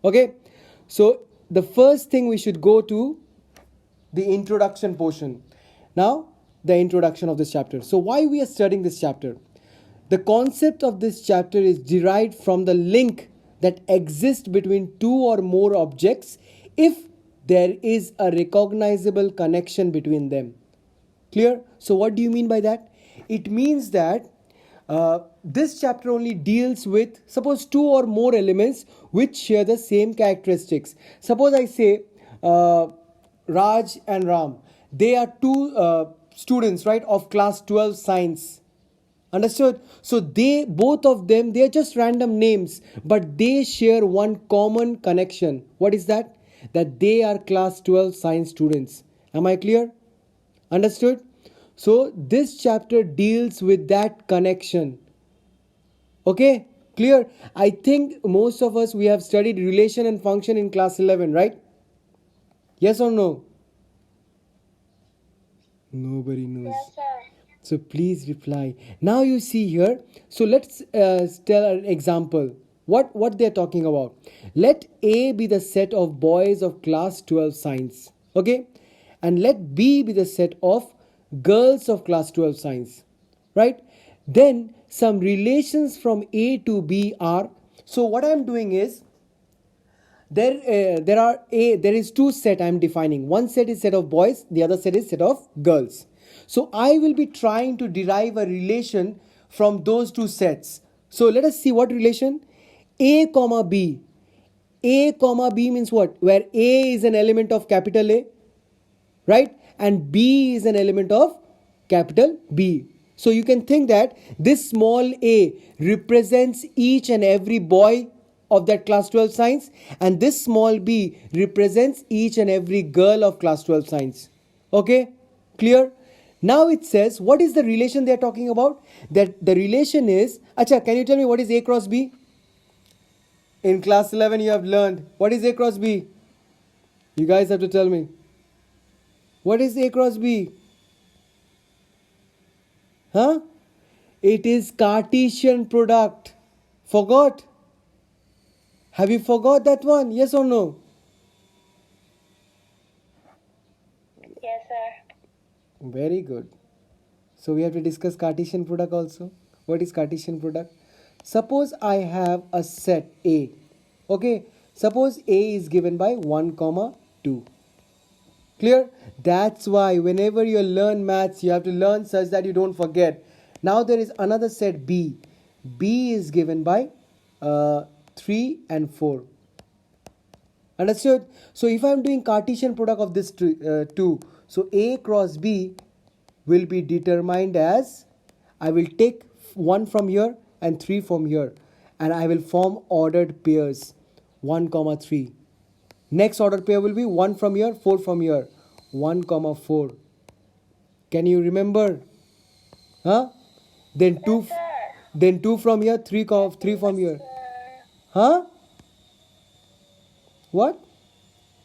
Okay, so the first thing we should go to the introduction portion. Now, the introduction of this chapter. So, why we are studying this chapter? The concept of this chapter is derived from the link that exists between two or more objects if there is a recognizable connection between them. Clear? So, what do you mean by that? It means that this chapter only deals with, suppose, two or more elements which share the same characteristics. Suppose I say Raj and Ram, they are two students, right, of class 12 science. Understood? So they, both of them, they are just random names, but they share one common connection. What is that? That they are class 12 science students. Am I clear? Understood? So this chapter deals with that connection. Okay? Clear? I think most of us, we have studied relation and function in class 11, right? Yes or no? Nobody knows. Yes, sir. So please reply. Now you see here. So let's tell an example. What they're talking about. Let A be the set of boys of class 12 science. Okay? And let B be the set of girls of class 12 science. Right? Then some relations from A to B are. So what I'm doing is, there is two set I'm defining. One set is set of boys, the other set is set of girls. So I will be trying to derive a relation from those two sets. So let us see what relation. A comma B. A comma B means what? Where A is an element of capital A, right, and B is an element of capital B. So you can think that this small a represents each and every boy of that class 12 science, and this small b represents each and every girl of class 12 science. Okay, clear? Now it says, what is the relation they are talking about? That the relation is, acha, can you tell me what is A cross B? In class 11 you have learned. What is A cross B? You guys have to tell me. What is A cross B? Huh? It is Cartesian product. Forgot? Have you forgot that one? Yes or no? Yes, sir. Very good. So we have to discuss Cartesian product also. What is Cartesian product? Suppose I have a set A. Okay. Suppose A is given by 1 comma 2. Clear? That's why whenever you learn maths, you have to learn such that you don't forget. Now there is another set B. B is given by 3 and 4. Understood? So if I am doing Cartesian product of this two, so A cross B will be determined as, I will take 1 from here and 3 from here, and I will form ordered pairs 1 comma 3. Next ordered pair will be 1 from here, 4 from here, 1 comma 4. Can you remember? Huh? Then 2 Yes, sir. then 2 from here, 3 from here. Sir. Huh? What?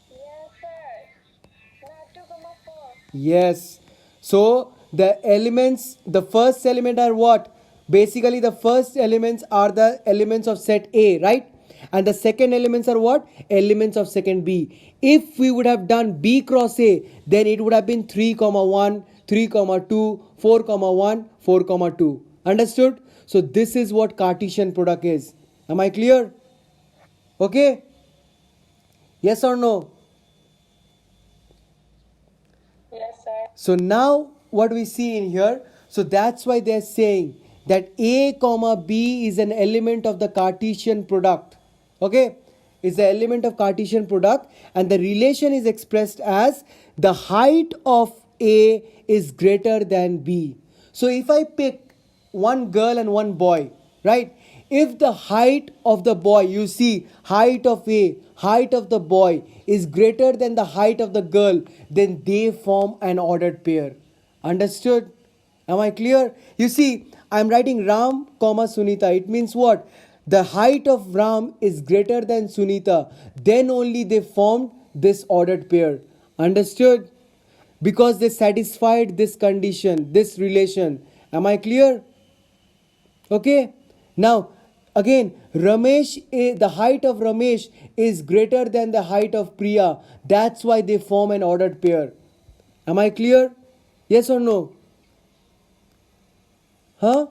Yes, sir. Not 2,4. Yes. So the elements, the first element are what? Basically the first elements are the elements of set A, right? And the second elements are what? Elements of second B. If we would have done B cross A, then it would have been 3 comma 1, 3 comma 2, 4 comma 1, 4 comma 2. Understood? So this is what Cartesian product is. Am I clear? Okay? Yes or no? Yes, sir. So now what we see in here, so that's why they're saying that A comma B is an element of the Cartesian product. Okay, is the element of Cartesian product, and the relation is expressed as the height of A is greater than B. So if I pick one girl and one boy, right? If the height of the boy, you see, height of A, height of the boy is greater than the height of the girl, then they form an ordered pair. Understood? Am I clear? You see, I am writing Ram, comma Sunita. It means what? The height of Ram is greater than Sunita. Then only they formed this ordered pair. Understood? Because they satisfied this condition, this relation. Am I clear? Okay. Now, Again, the height of Ramesh is greater than the height of Priya. That's why they form an ordered pair. Am I clear? Yes or no? Huh?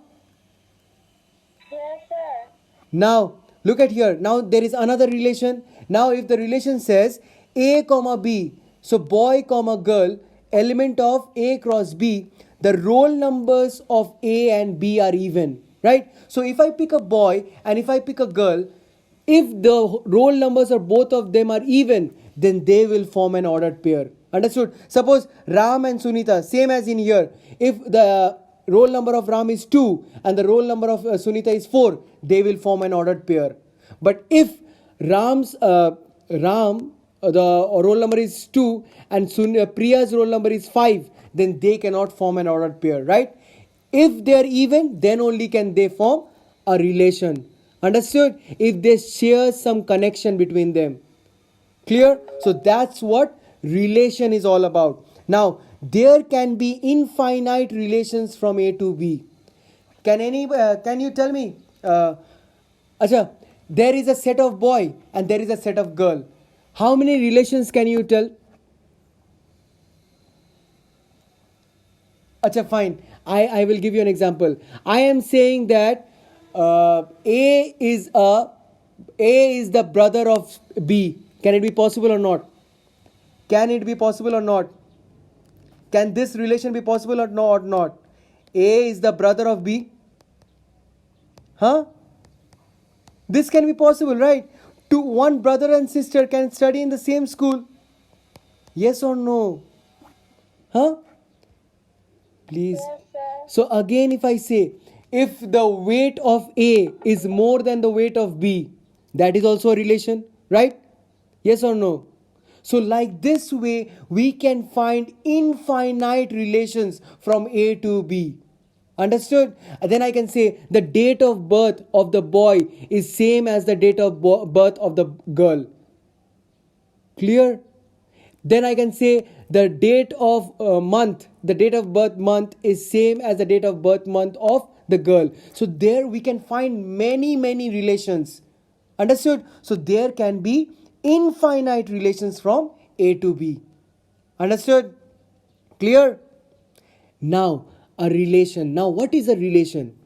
Yes, sir. Now, look at here. Now, there is another relation. Now, if the relation says A comma B, so boy comma girl, element of A cross B, the roll numbers of A and B are even, right? So, if I pick a boy and if I pick a girl, if the roll numbers of both of them are even, then they will form an ordered pair. Understood? Suppose Ram and Sunita, same as in here. If the roll number of Ram is 2 and the roll number of Sunita is 4, they will form an ordered pair. But if the roll number is 2 and Priya's roll number is 5, then they cannot form an ordered pair, right? If they are even, then only can they form a relation. Understood? If they share some connection between them. Clear? So that's what relation is all about. Now, there can be infinite relations from A to B. Can you tell me? Acha, there is a set of boy and there is a set of girl. How many relations can you tell? Acha, fine. I will give you an example. I am saying that A is the brother of B. Can it be possible or not? Can it be possible or not? Can this relation be possible or not? A is the brother of B. Huh? This can be possible, right? One brother and sister can study in the same school. Yes or no? Huh? Please. Yes, sir. So again, if I say, if the weight of A is more than the weight of B, that is also a relation, right? Yes or no? So like this way, we can find infinite relations from A to B. Understood? And then I can say the date of birth of the boy is same as the date of birth of the girl. Clear? Then I can say the date of month, the date of birth month is same as the date of birth month of the girl. So there we can find many relations. Understood? So there can be infinite relations from A to B. Understood? Clear? Now a relation. Now what is a relation?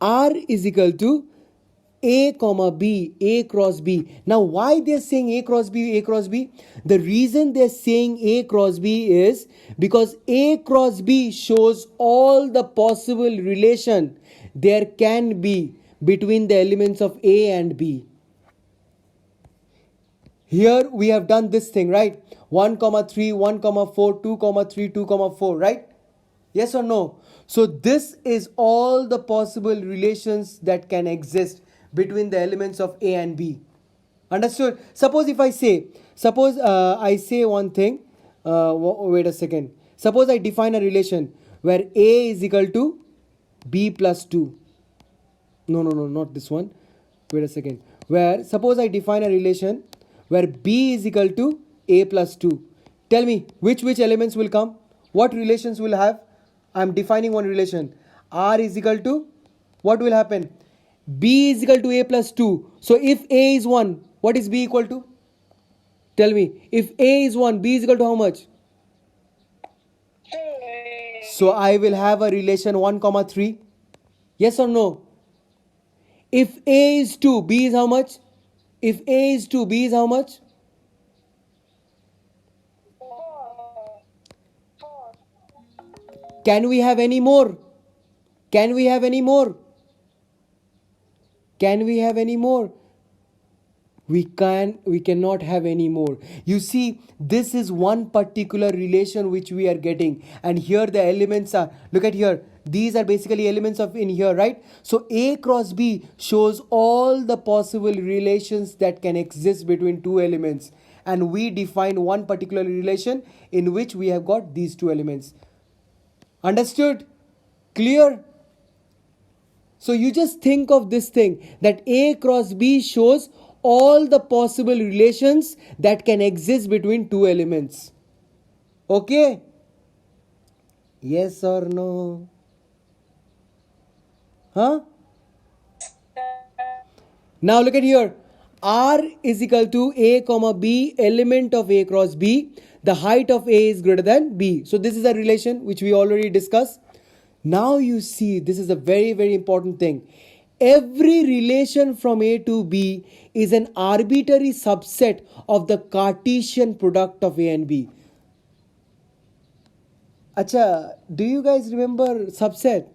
R is equal to A comma B, A cross B. Now why they're saying A cross B, A cross B? The reason they're saying A cross B is because A cross B shows all the possible relation there can be between the elements of A and B. Here we have done this thing, right? 1 comma 3, 1 comma 4, 2 comma 3, 2 comma 4, right? Yes or no? So this is all the possible relations that can exist between the elements of A and B. Understood? Suppose I say one thing. Wait a second. Suppose I define a relation where A is equal to B plus 2. No, not this one. Wait a second. Where suppose I define a relation where B is equal to A plus 2. Tell me which elements will come? What relations will have? I am defining one relation. R is equal to, what will happen? B is equal to A plus 2. So if A is 1, what is B equal to? Tell me. If A is 1, B is equal to how much? 3. So I will have a relation 1 comma 3. Yes or no? If A is 2, B is how much? If A is 2, B is how much? 4. 4. Can we have any more? Can we have any more? Can we have any more? We cannot have any more. You see, this is one particular relation which we are getting, and here the elements are, look at here, these are basically elements of in here, right? So A cross B shows all the possible relations that can exist between two elements, and we define one particular relation in which we have got these two elements. Understood? Clear? So you just think of this thing, that A cross B shows all the possible relations that can exist between two elements. Okay? Yes or no? Huh? Now look at here. R is equal to A comma B, element of A cross B. The height of A is greater than B. So this is a relation which we already discussed. Now you see, this is a very, very important thing. Every relation from A to B is an arbitrary subset of the Cartesian product of A and B. Acha, do you guys remember subset?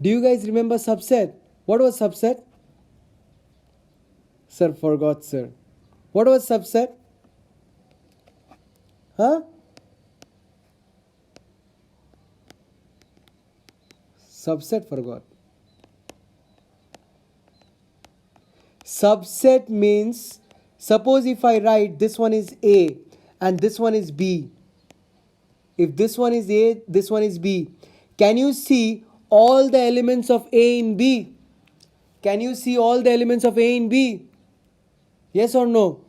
Do you guys remember subset? What was subset? Sir, forgot, sir. What was subset? Huh? Subset forgot. Subset means, suppose if I write this one is A and this one is B. If this one is A, this one is B. Can you see all the elements of A in B? Can you see all the elements of A in B? Yes or no?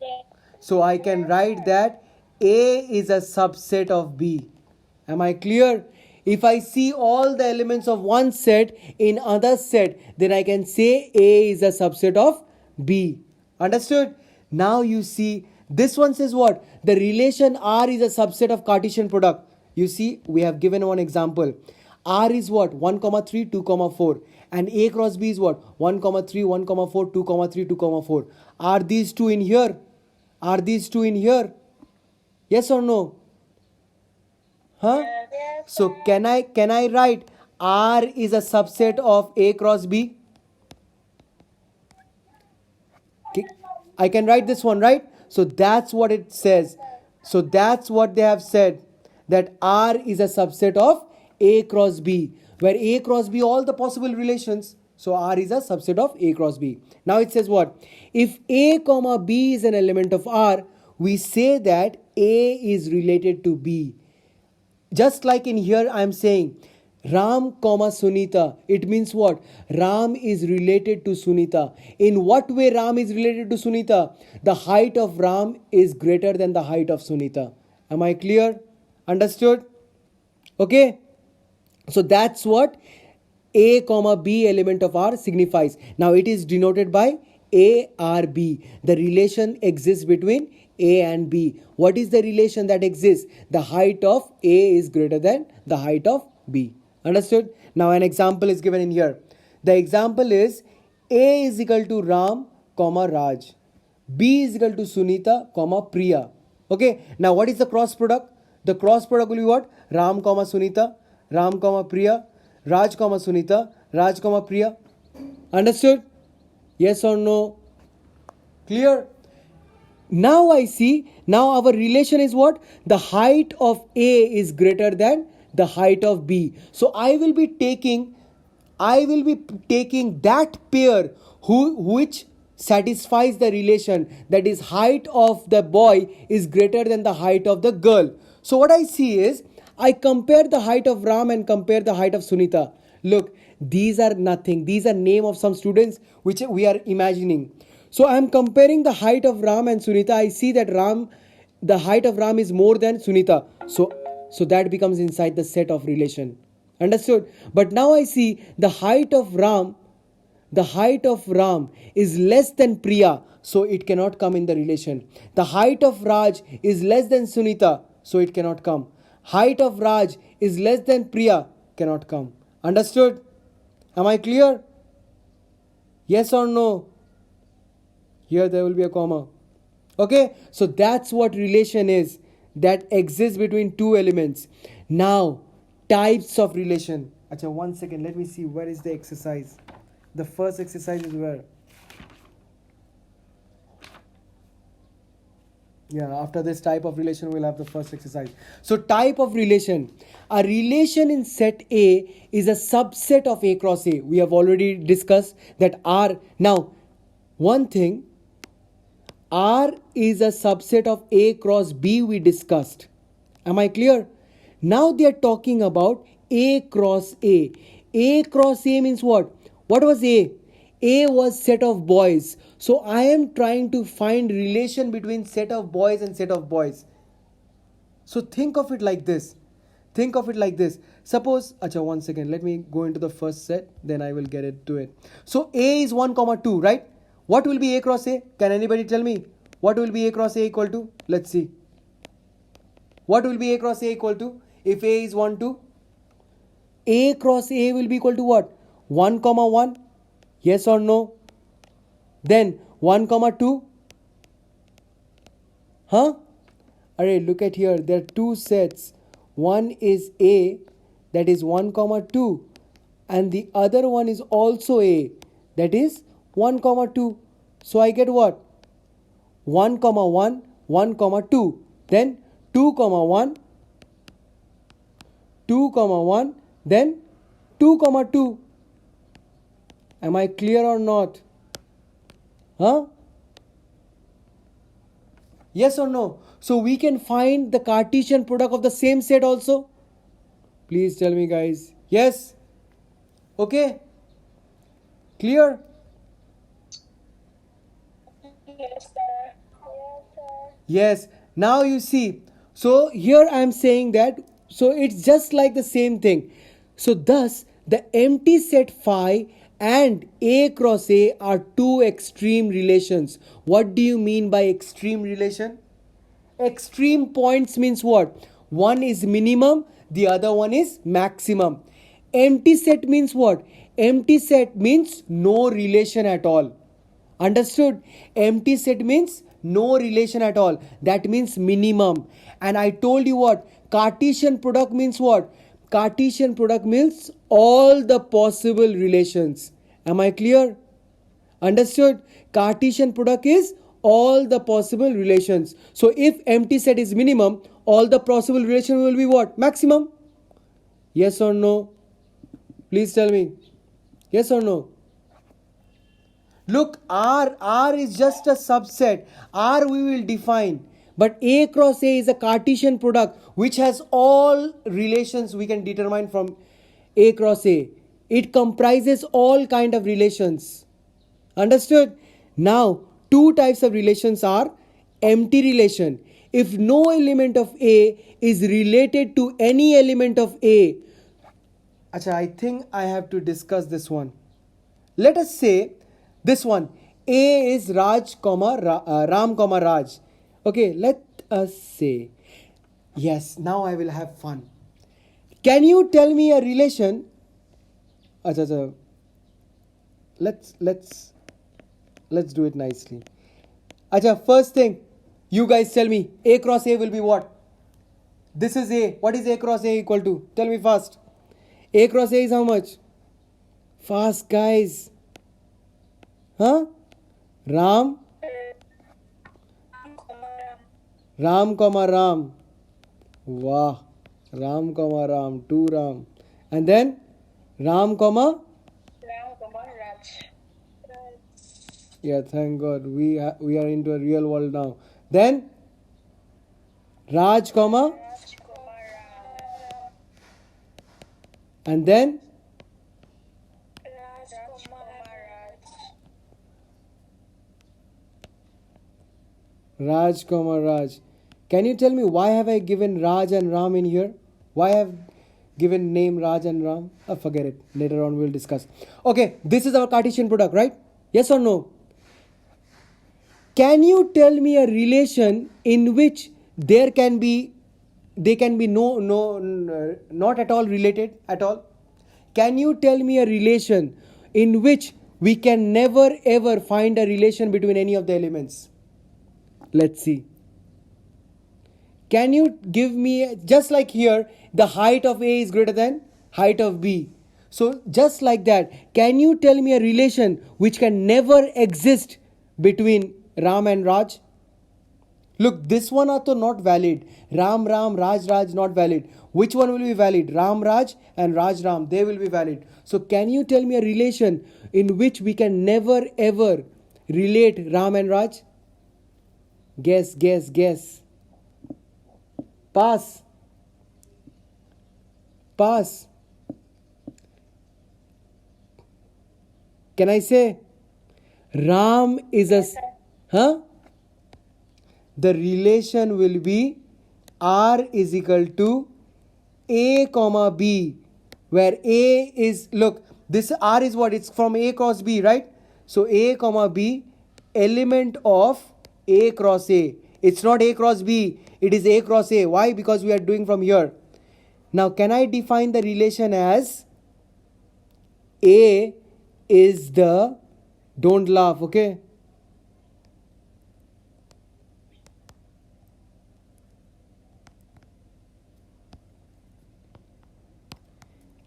Yes. So I can write that A is a subset of B. Am I clear? If I see all the elements of one set in other set, then I can say A is a subset of B. Understood? Now you see, this one says what? The relation R is a subset of Cartesian product. You see, we have given one example. R is what? 1, 3, 2, 4. And A cross B is what? 1, 3, 1, 4, 2, 3, 2, 4. Are these two in here? Are these two in here? Yes or no? Huh? Yes. So can I write R is a subset of A cross B? Okay. I can write this one, right? So that's what it says. So that's what they have said, that R is a subset of A cross B, where A cross B, all the possible relations. So R is a subset of A cross B. Now it says what? If A comma B is an element of R, we say that A is related to B. Just like in here I am saying Ram comma Sunita. It means what? Ram is related to Sunita. In what way Ram is related to Sunita? The height of Ram is greater than the height of Sunita. Am I clear? Understood? Okay. So that's what A comma B element of R signifies. Now it is denoted by ARB. The relation exists between A and B. What is the relation that exists? The height of A is greater than the height of B. Understood? Now an example is given in here. The example is A is equal to Ram comma Raj. B is equal to Sunita comma Priya. Okay. Now what is the cross product? The cross product will be what? Ram comma Sunita, Ram comma Priya, Raj comma Sunita, Raj comma Priya. Understood? Yes or no? Clear? Now I see, now our relation is what? The height of A is greater than the height of B. So I will be taking that pair which satisfies the relation, that is height of the boy is greater than the height of the girl. So what I see is, I compare the height of Ram and compare the height of Sunita. Look, these are nothing. These are name of some students which we are imagining. So I am comparing the height of Ram and Sunita. I see that the height of Ram is more than Sunita. So that becomes inside the set of relation. Understood? But now I see the height of Ram is less than Priya. So it cannot come in the relation. The height of Raj is less than Sunita. So it cannot come. Height of Raj is less than Priya. Cannot come. Understood? Am I clear? Yes or no? Here there will be a comma. Okay, so that's what relation is, that exists between two elements. Now, types of relation. Acha, 1 second, let me see where is the exercise. The first exercise is where? Yeah, after this type of relation, we'll have the first exercise. So type of relation. A relation in set A is a subset of A cross A. We have already discussed that R. Now, one thing, R is a subset of A cross B we discussed. Am I clear? Now they are talking about A cross A. A cross A means what? What was A? A was set of boys. So I am trying to find relation between set of boys and set of boys. So think of it like this. think of it like this. Suppose, acha, one second, let me go into the first set, then I will get it to it. So A is 1 comma 2, right? What will be A cross A? Can anybody tell me? What will be A cross A equal to? Let's see. What will be A cross A equal to? If A is 1, 2, A cross A will be equal to what? 1 comma 1? Yes or no? Then 1 comma 2? Huh? Alright, look at here. There are two sets. One is A, that is 1 comma 2, and the other one is also A, that is 1 comma 2. So I get what? 1 comma 1, 1 comma 2. Then 2 comma 1, 2 comma 1, then 2 comma 2. Am I clear or not? Huh? Yes or no? So we can find the Cartesian product of the same set also. Please tell me, guys. Yes? Okay? Clear? Yes, sir. Yes, sir. Yes. Now you see. So here I am saying that. So it's just like the same thing. So thus the empty set phi and A cross A are two extreme relations. What do you mean by extreme relation? Extreme points means what? One is minimum, the other one is maximum. Empty set means what? Empty set means no relation at all. Understood? Empty set means no relation at all. That means minimum. And I told you what? Cartesian product means what? Cartesian product means all the possible relations. Am I clear? Understood? Cartesian product is all the possible relations. So if empty set is minimum, all the possible relation will be what? Maximum. Yes or no? Please tell me. Yes or no? Look, R is just a subset. R we will define. But A cross A is a Cartesian product which has all relations we can determine from A cross A. It comprises all kind of relations. Understood? Now, two types of relations are empty relation. If no element of A is related to any element of A. Acha, I think I have to discuss this one. Let us say this one. A is Raj, Ram, Raj. Okay, let us say. Yes, now I will have fun. Can you tell me a relation? Acha, let's do it nicely. Acha, first thing, you guys tell me A cross A will be what? This is A. What is A cross A equal to? Tell me fast. A cross A is how much? Fast, guys. Huh? Ram, Ram. Wow. Ram, Ram, 2 Ram. And then Ram, Ram, Raj. yeah, thank God. We are into a real world now. Then Raj, Raj, Ram. and then Raj, Raj, Raj. Can you tell me why have I given Raj and Ram in here? Why have given name Raj and Ram? Forget it. Later on we'll discuss. Okay, this is our Cartesian product, right? Yes or no? Can you tell me a relation in which they can be not at all related at all? Can you tell me a relation in which we can never ever find a relation between any of the elements? Let's see. Can you give me, just like here, the height of A is greater than height of B. So just like that, can you tell me a relation which can never exist between Ram and Raj? Look, this one are not valid. Ram, Raj, not valid. Which one will be valid? Ram, Raj and Raj, Ram. They will be valid. So can you tell me a relation in which we can never ever relate Ram and Raj? Guess. Pass. Can I say Ram is a... Huh? The relation will be R is equal to A comma B, where A is, look, this R is what? It's from A cross B, right? So A comma B, element of A cross A. It's not A cross B, it is A cross A. Why? Because we are doing from here. Now, can I define the relation as A is the, don't laugh, okay?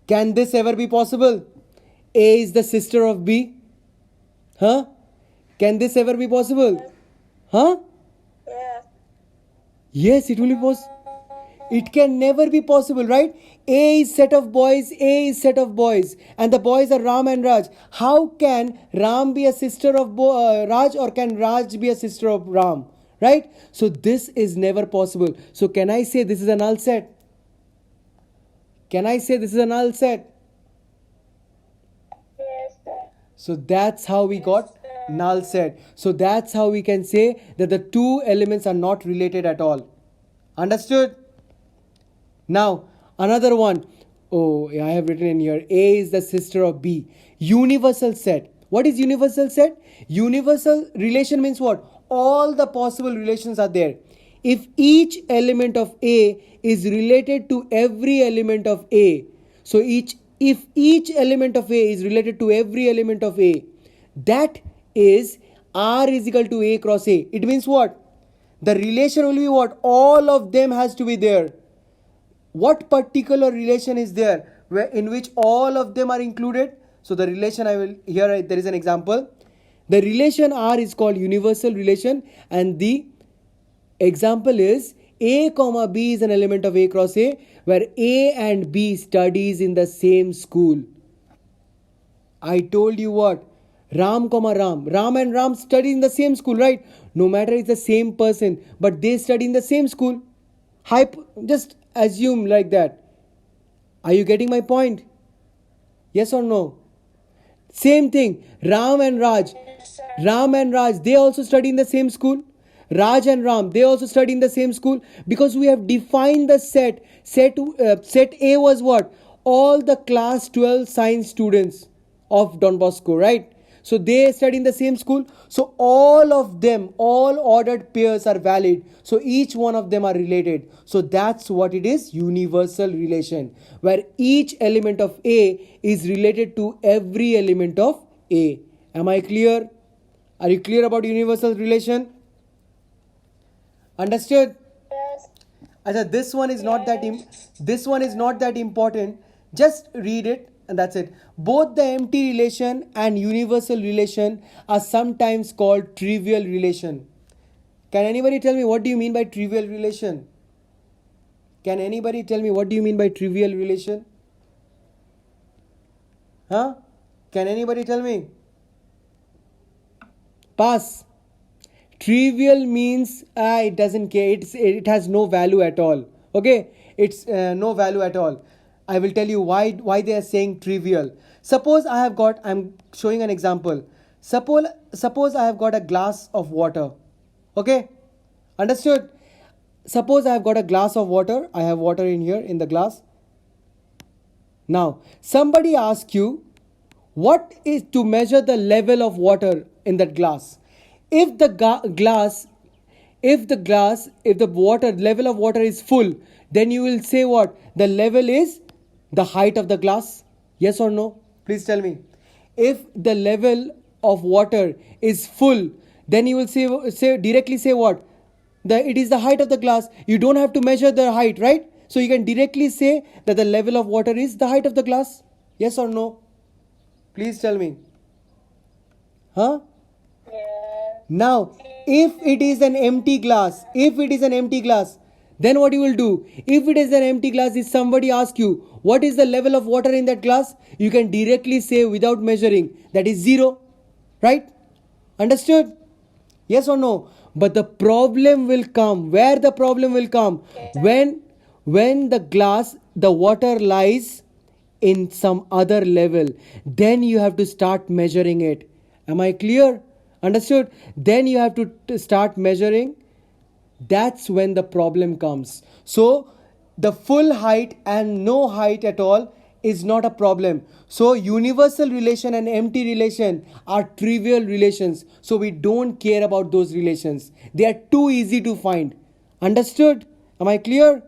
Can this ever be possible? A is the sister of B? Huh? Can this ever be possible? Huh? Yes. Yes, it will be possible. It can never be possible, right? A is set of boys, A is set of boys, and the boys are Ram and Raj. How can Ram be a sister of Raj, or can Raj be a sister of Ram? Right? So this is never possible. So can I say this is a null set? Can I say this is a null set? Yes, sir. So that's how we got null set. So that's how we can say that the two elements are not related at all. Understood? Now, another one. Oh, I have written in here. A is the sister of B. Universal set. What is universal set? Universal relation means what? All the possible relations are there. If each element of A is related to every element of A, so if each element of A is related to every element of A, that is R is equal to A cross A. It means what? The relation will be what? All of them has to be there. What particular relation is there where in which all of them are included? So the relation there is an example. The relation R is called universal relation, and the example is A comma B is an element of A cross A, where A and B studies in the same school. I told you what? Ram comma Ram. Ram and Ram study in the same school, right? No matter it's the same person, but they study in the same school. Just assume like that. Are you getting my point? Yes or no? Same thing. Ram and Raj. Yes, sir. Ram and Raj, they also study in the same school. Raj and Ram, they also study in the same school, because we have defined the set. Set A was what? All the class 12 science students of Don Bosco, right? So they study in the same school. So all of them, all ordered pairs are valid. So each one of them are related. So that's what it is, universal relation, where each element of A is related to every element of A. Am I clear? Are you clear about universal relation? Understood? Yes. Achha, this one is not that important. Just read it and that's it. Both the empty relation and universal relation are sometimes called trivial relation. Can anybody tell me what do you mean by trivial relation? Can anybody tell me what do you mean by trivial relation? Huh? Can anybody tell me? Pass. Trivial means it doesn't care. It has no value at all. Okay, it's no value at all. I will tell you why they are saying trivial. Suppose I'm showing an example. Suppose I have got a glass of water. Okay, understood? Suppose I have got a glass of water. I have water in here in the glass. Now somebody asks you, what is to measure the level of water in that glass? If the water level of water is full, then you will say what? The level is the height of the glass. Yes or no? Please tell me. If the level of water is full, then you will say directly say what? It is the height of the glass. You don't have to measure the height, right? So you can directly say that the level of water is the height of the glass. Yes or no? Please tell me. Huh? Yes. Now, if it is an empty glass, then what you will do? If it is an empty glass, if somebody asks you, what is the level of water in that glass? You can directly say without measuring, that is 0. Right? Understood? Yes or no? But the problem will come. Where the problem will come? When the water lies in some other level, then you have to start measuring it. Am I clear? Understood? Then you have to start measuring. That's when the problem comes. So the full height and no height at all is not a problem. So universal relation and empty relation are trivial relations. So we don't care about those relations. They are too easy to find. Understood? Am I clear?